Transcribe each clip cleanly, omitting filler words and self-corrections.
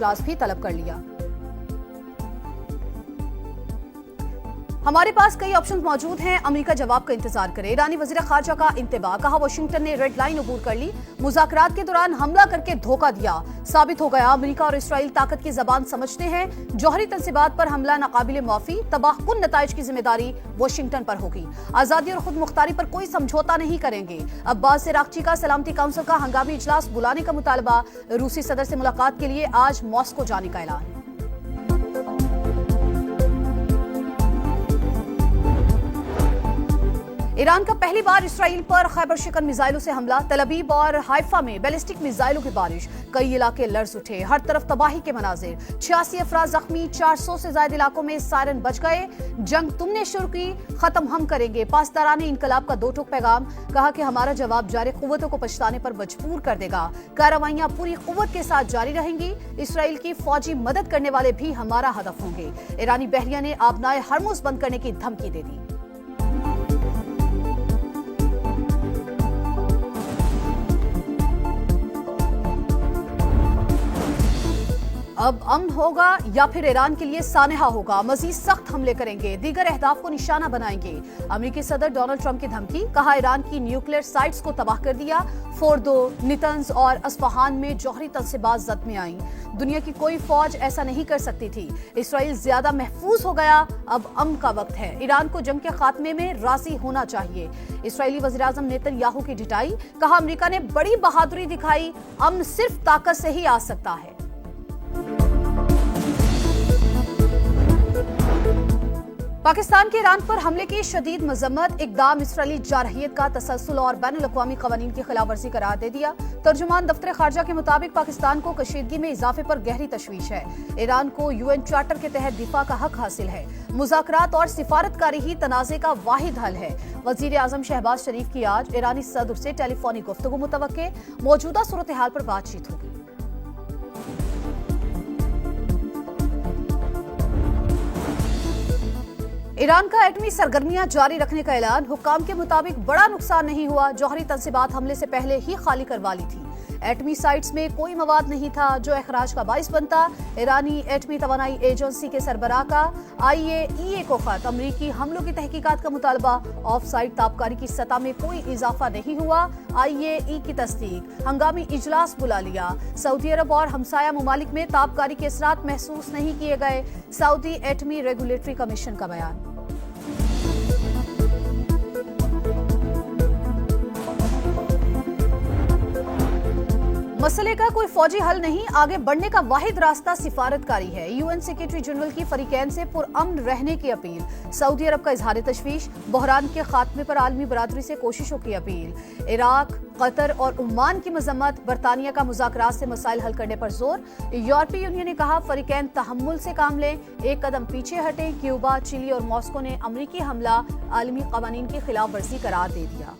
इजलास भी तलब कर लिया। हमारे पास कई ऑप्शन मौजूद हैं, अमेरिका जवाब का इंतजार करे। ईरानी वजीर खारजा का इंतबा, कहा वाशिंगटन ने रेड लाइन अबूर कर ली, मुज़ाकरात के दौरान हमला करके धोखा दिया। साबित हो गया अमेरिका और इसराइल ताकत की जबान समझते हैं। जौहरी तंसीबात पर हमला नाकाबिले माफी, तबाहकुन नताइज की जिम्मेदारी वाशिंगटन पर होगी। आजादी और खुद मुख्तारी पर कोई समझौता नहीं करेंगे। अब्बास इराक्ची का सलामती काउंसिल का हंगामी इजलास बुलाने का मुतालबा। रूसी सदर से मुलाकात के लिए आज मॉस्को जाने का ऐलान। ईरान का पहली बार इसराइल पर खैबर शिकन मिसाइलों से हमला। तल अबीब और हाइफा में बैलिस्टिक मिसाइलों की बारिश, कई इलाके लर्ज उठे, हर तरफ तबाही के मनाजिर। 86 अफराद जख्मी, 400 से ज्यादा इलाकों में सायरन बच गए। जंग तुमने शुरू की, खत्म हम करेंगे। पासदाराने इनकलाब का दो टूक पैगाम, कहा कि हमारा जवाब जारी कुव्वतों को पछताने पर मजबूर कर देगा। कार्रवाइयां पूरी कुव्वत के साथ जारी रहेंगी। इसराइल की फौजी मदद करने वाले भी हमारा हदफ होंगे। ईरानी बहरिया ने आबनाए हरमुज बंद करने की धमकी दे दी। अब अमन होगा या फिर ईरान के लिए सानेहा होगा। मजीद सख्त हमले करेंगे, दीगर अहदाफ को निशाना बनाएंगे। अमेरिकी सदर डोनाल्ड ट्रंप की धमकी, कहा ईरान की न्यूक्लियर साइट्स को तबाह कर दिया। फोर्दो, नितंज और अस्फहान में जौहरी तंसीबात जद में आई। दुनिया की कोई फौज ऐसा नहीं कर सकती थी। इसराइल ज्यादा महफूज हो गया, अब अमन का वक्त है। ईरान को जंग के खात्मे में राजी होना चाहिए। इसराइली वज़ीर-ए-आज़म नेतन्याहू की ढिठाई, कहा अमेरिका ने बड़ी बहादुरी दिखाई, अमन सिर्फ ताकत से ही आ सकता है। पाकिस्तान के ईरान पर हमले की शदीद मजम्मत, इकदाम इसराइली जारहियत का तसलसल और बैनुल-अक़वामी क़वानीन की खिलाफवर्जी करार दे दिया। तर्जुमान दफ्तर खारजा के मुताबिक पाकिस्तान को कशीदगी में इजाफे पर गहरी तशवीश है। ईरान को UN चार्टर के तहत दिफा का हक हासिल है। मुज़ाकरात और सिफारतकारी ही तनाज़े का वाहिद हल है। वज़ीर-ए-आज़म शहबाज शरीफ की आज ईरानी सदर से टेलीफोनिक गुफ्तगू मुतवक्के, मौजूदा सूरत हाल पर बातचीत होगी। ईरान का एटमी सरगर्मियां जारी रखने का ऐलान, हुक्काम के मुताबिक बड़ा नुकसान नहीं हुआ। जौहरी तंसीबात हमले से पहले ही खाली करवा ली थी। एटमी साइट्स में कोई मवाद नहीं था जो अखराज का बाइस बनता। ईरानी एटमी तवानाई एजेंसी के सरबराह का IAEA को खत, अमरीकी हमलों की तहकीकात का मुतालबा। ऑफ साइट ताबकारी की सतह में कोई इजाफा नहीं हुआ। IAEA की तस्दीक, हंगामी इजलास बुला लिया। सऊदी अरब और हमसाया मुमालिक में ताबकारी के असरात महसूस नहीं किए गए। सऊदी एटमी रेगुलेटरी कमीशन का बयान। मसले का कोई फौजी हल नहीं, आगे बढ़ने का वाहिद रास्ता सिफारतकारी है। UN सेक्रेटरी जनरल की फरीकैन से पुरअमन रहने की अपील। सऊदी अरब का इजहार तशवीश, बहरान के खात्मे पर आलमी बरादरी से कोशिशों की अपील। इराक, कतर और ओमान की मजम्मत, बरतानिया का मुज़ाकरात से मसाइल हल करने पर जोर। यूरोपीय यूनियन ने कहा फरीकैन तहम्मुल से काम लें, एक कदम पीछे हटें। क्यूबा, चिली और मॉस्को ने अमरीकी हमला आलमी क़वानीन की खिलाफ वर्जी करार दे दिया।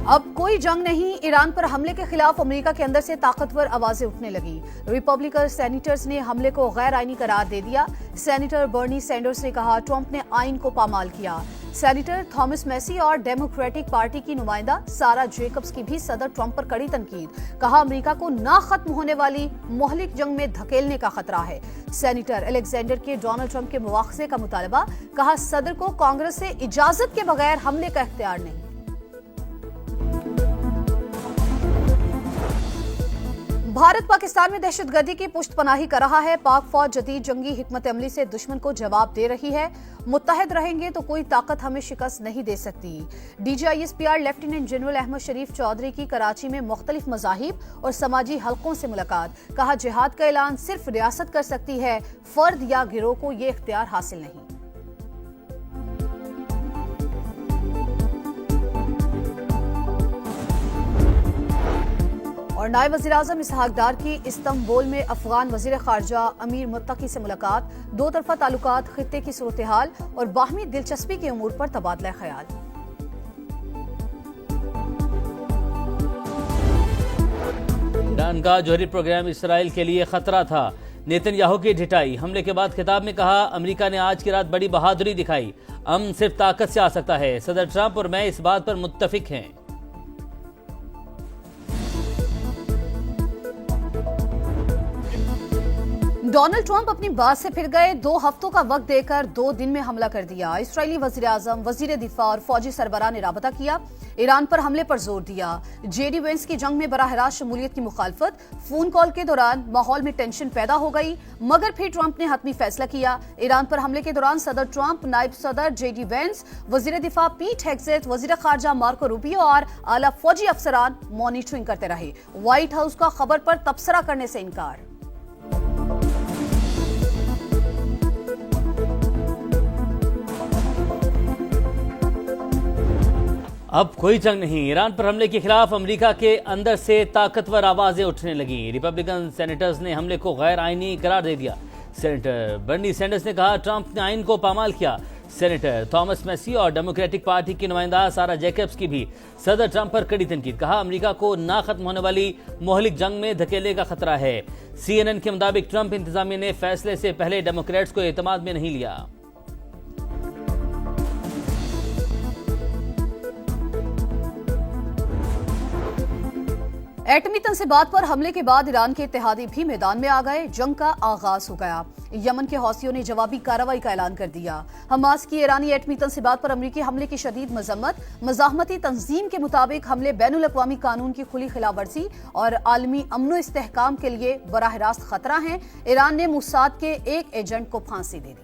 अब कोई जंग नहीं, ईरान पर हमले के खिलाफ अमेरिका के अंदर से ताकतवर आवाजें उठने लगी। रिपब्लिकन सेनेटर्स ने हमले को गैर आईनी करार दे दिया। सेनेटर बर्नी सैंडर्स ने कहा ट्रंप ने आइन को पामाल किया। सेनेटर थॉमस मैसी और डेमोक्रेटिक पार्टी की नुमाइंदा सारा जेकब्स की भी सदर ट्रंप पर कड़ी तनकीद, कहा अमेरिका को ना खत्म होने वाली मोहलिक जंग में धकेलने का खतरा है। सेनेटर अलेक्जेंडर के डोनाल्ड ट्रंप के मुआवजे का मुतालबा, कहा सदर को कांग्रेस से इजाजत के बगैर हमले का इख्तियार नहीं। भारत पाकिस्तान में दहशतगर्दी की पुष्टपनाही कर रहा है। पाक फौज जदीद जंगी हिकमत अमली से दुश्मन को जवाब दे रही है। मुत्तहद रहेंगे तो कोई ताकत हमें शिकस्त नहीं दे सकती। DGISPR लेफ्टिनेंट जनरल अहमद शरीफ चौधरी की कराची में मुख्तलिफ मज़ाहिब और समाजी हलकों से मुलाकात, कहा जिहाद का ऐलान सिर्फ रियासत कर सकती है, फर्द या गिरोह को ये इख्तियार हासिल नहीं। और नायब वज़ीर-ए-आज़म इसहाक डार की इस्तांबुल में अफगान वज़ीर ख़ारजा अमीर मुत्तकी से मुलाकात, दो तरफ़ा ताल्लुकात, खित्ते की सूरत हाल और बाहमी दिलचस्पी के उमूर पर तबादला ख्याल। ईरान का जौहरी प्रोग्राम इसराइल के लिए खतरा था। नेतन्याहू की ढिठाई। हमले के बाद खिताब में कहा, अमेरिका ने आज की रात बड़ी बहादुरी दिखाई। अमन सिर्फ ताकत से आ सकता है। सदर ट्रंप और मैं इस बात पर मुत्तफिक हैं। डोनाल्ड ट्रंप अपनी बात से फिर गए। 2 हफ्तों का वक्त देकर 2 दिन में हमला कर दिया। इस्राएली वजीर आजम, वजीर दिफा और फौजी सरबराह ने राबता किया। ईरान पर हमले पर जोर दिया। जेडी वेंस की जंग में बराह रास्त शमूलियत की मुखालफत। फोन कॉल के दौरान माहौल में टेंशन पैदा हो गई, मगर फिर ट्रंप ने हतमी फैसला किया। ईरान पर हमले के दौरान सदर ट्रंप, नायब सदर जेडी वेंस, वजीर दिफा पीट हेग्सेथ, वजीर खारजा मार्को रूबियो और आला फौजी अफसरान मॉनिटरिंग करते रहे। व्हाइट हाउस का खबर पर तबसरा करने से इनकार। अब कोई जंग नहीं। ईरान पर हमले के खिलाफ अमेरिका के अंदर से ताकतवर आवाजें उठने लगी। रिपब्लिकन सेनेटर्स ने हमले को गैर आईनी करार दे दिया। सेनेटर बर्नी सैंडर्स ने कहा, ट्रंप ने आइन को पामाल किया। सेनेटर थॉमस मैसी और डेमोक्रेटिक पार्टी की नुमाइंदा सारा जैकब्स की भी सदर ट्रंप पर कड़ी तनकीद। कहा, अमेरिका को ना खत्म होने वाली मोहलिक जंग में धकेलने का खतरा है। CNN के मुताबिक ट्रंप इंतजामिया ने फैसले से पहले डेमोक्रेट्स को एतमाद में नहीं लिया। एटमी तंसीबात पर हमले के बाद ईरान के इत्तेहादी भी मैदान में आ गए। जंग का आगाज हो गया। यमन के हौसियों ने जवाबी कार्रवाई का ऐलान कर दिया। हमास की ईरानी एटमी तंसीबात पर अमेरिकी हमले की शदीद मजम्मत। मज़ाहमती तंजीम के मुताबिक हमले बैनुल अक़वामी कानून की खुली खिलाफवर्जी और आलमी अमनो इस्तेहकाम के लिए बराह रास्त खतरा है। ईरान ने मुसाद के एक एजेंट को फांसी दे दी।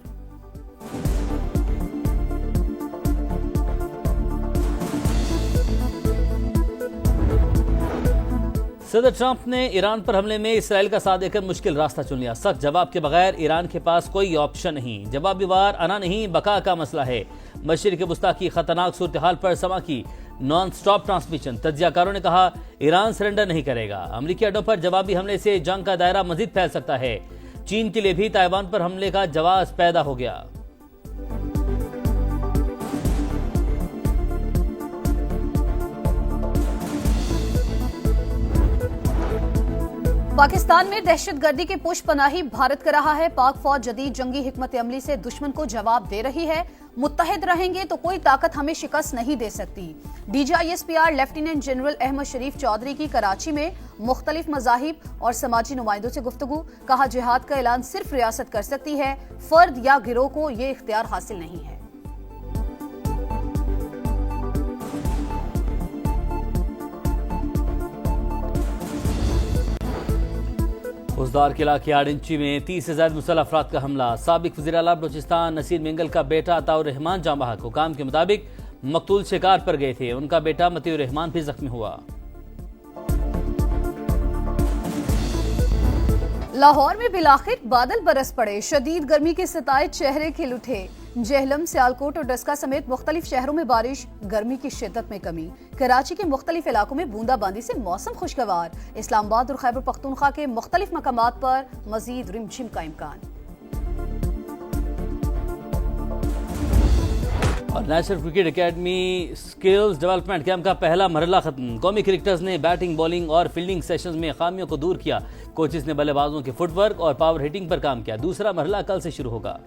सदर ट्रंप ने ईरान पर हमले में इसराइल का साथ देकर मुश्किल रास्ता चुन लिया। सख्त जवाब के बगैर ईरान के पास कोई ऑप्शन नहीं। जवाबी वार आना नहीं, बका का मसला है। मशरिक़ वस्ता की खतरनाक सूरत हाल पर समा की नॉन स्टॉप ट्रांसमिशन। तज्जियाकारों ने कहा, ईरान सरेंडर नहीं करेगा। अमेरिकी अड्डों पर जवाबी हमले से जंग का दायरा मजीद फैल सकता है। चीन के लिए भी ताइवान पर हमले का जवाब पैदा हो गया। पाकिस्तान में दहशतगर्दी की पुष्पनाही भारत कर रहा है। पाक फौज जदीद जंगी हिकमत अमली से दुश्मन को जवाब दे रही है। मुत्तहिद रहेंगे तो कोई ताकत हमें शिकस्त नहीं दे सकती। DGISPR लेफ्टिनेंट जनरल अहमद शरीफ चौधरी की कराची में मुख्तलिफ मज़ाहिब और समाजी नुमाइंदों से गुफ्तगू। कहा, जिहाद का ऐलान सिर्फ रियासत कर सकती है, फर्द या गिरोह को ये इख्तियार हासिल नहीं है। उजदार के इलाके 8 इंची में 30 से ज्यादा मुसल्लह अफराद का हमला। साबिक वज़ीर आला बलूचिस्तान नसीर मिंगल का बेटा अताउर रहमान जाँ बहक। हुकाम के मुताबिक मकतूल शिकार पर गए थे। उनका बेटा मतीउर रहमान भी जख्मी हुआ। लाहौर में बिलाखिर बादल बरस पड़े। शदीद गर्मी के सताए चेहरे खिल उठे। जेहलम, सियालकोट और डस्का समेत मुख्तलिफ शहरों में बारिश, गर्मी की शिद्दत में कमी। कराची के मुख्तलिफ इलाकों में बूंदाबांदी से मौसम खुशगवार। इस्लामाबाद और खैबर पख्तूनख्वा के मुख्तलिफ मकामात पर मजीद रिमझिम का इम्कान। और national cricket academy skills development camp का पहला मरहला खत्म। कौमी क्रिकेटर्स ने बैटिंग, बॉलिंग और फील्डिंग सेशंस में खामियों को दूर किया। कोचेस ने बल्लेबाजों के फुटवर्क और पावर हिटिंग पर काम किया। दूसरा मरहला कल से शुरू होगा।